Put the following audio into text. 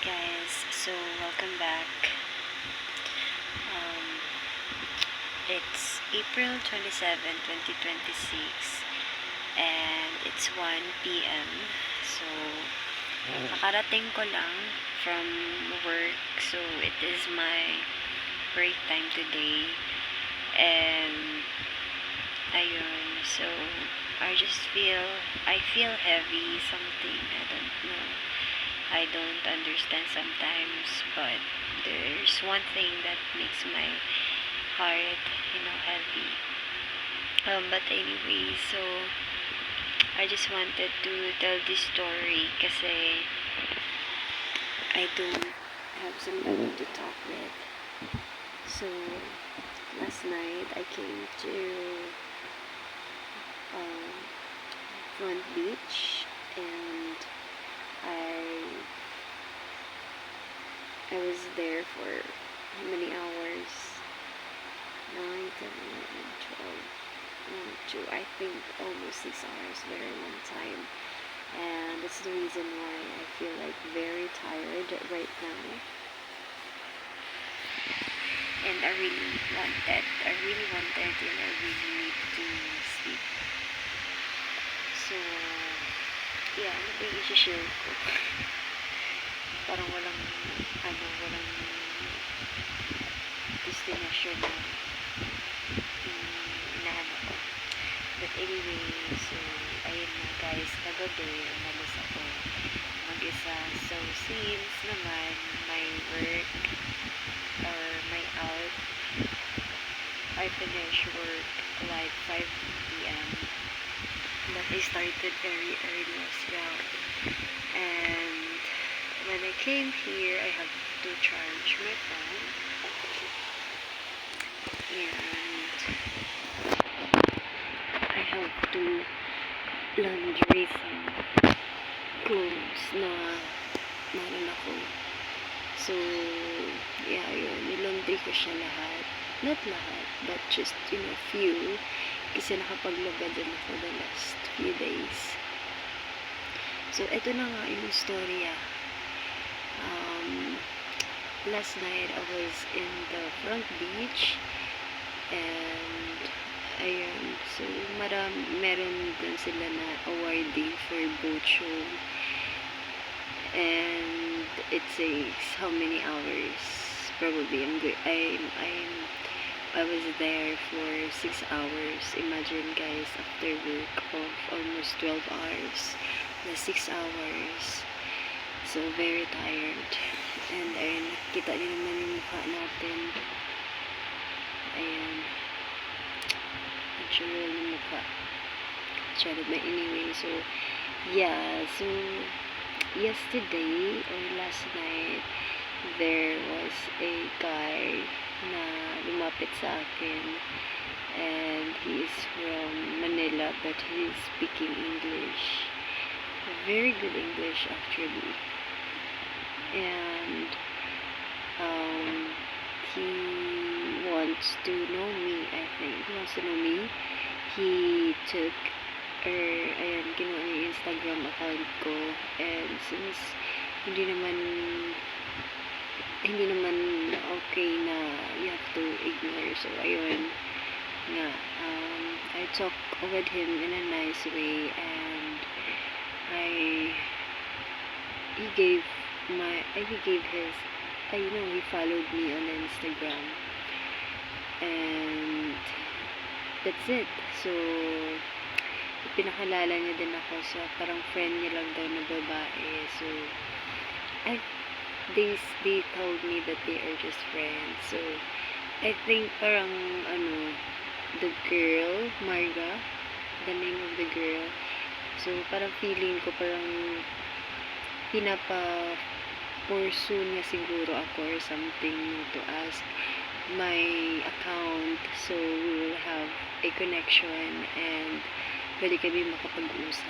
guys, so welcome back. It's April 27, 2026 and it's 1 p.m. So nakarating ko lang from work, so it is my break time today and ayun, so I feel heavy, something, I don't know. I don't understand sometimes, but there's one thing that makes my heart, heavy. But anyway, so I just wanted to tell this story kasi I don't have somebody to talk with. So last night I came to Front Beach and I was there for how many hours? 9, 10, 11, 12, 1, 2, I think almost 6 hours, very long time. And that's the reason why I feel like very tired right now. And I really wanted and I really need to sleep. So, yeah, ano ba yung isi-share ko? Parang walang destination na inaano ko. But anyway, so, ayun na guys, kagabi, umalis ako mag-isa. So, since naman, my work, or my out, I finish work like 5 p.m. But I started very early as well. And when I came here, I have to charge my phone. And I have to laundry some clothes na meron ako. So, yeah, yun. Nilaundry ko siya lahat. Not lahat, but just, few. Kasi nakapaglaba din ako the last few days. So, eto na nga yung storya. Last night, I was in the Front Beach. And, ayun. So, meron din sila na awarding for boat show. And, it says how many hours. Probably, I was there for 6 hours. Imagine guys, after work of almost 12 hours, the 6 hours. So, very tired. And ayun, kita niyo naman yung mukha natin. Ayan. Natural yung mukha. Charot na anyway. So, yeah. So, yesterday or last night, there was a guy na lumapit sa akin and he is from Manila but he is speaking English, very good English actually, and he wants to know me. I think he wants to know me. He took kinuha niya yung Instagram account ko, and since hindi naman okay na you have to ignore, so ayun nga, I talk with him in a nice way, and he gave his, he followed me on Instagram, and that's it. So pinakalala niya din ako sa parang friend niya lang daw na babae. So they told me that they are just friends. So I think parang the girl, Marga, the name of the girl. So parang feeling ko parang pursue niya siguro ako or something to ask my account, so we will have a connection and pwede kami makapag-usap.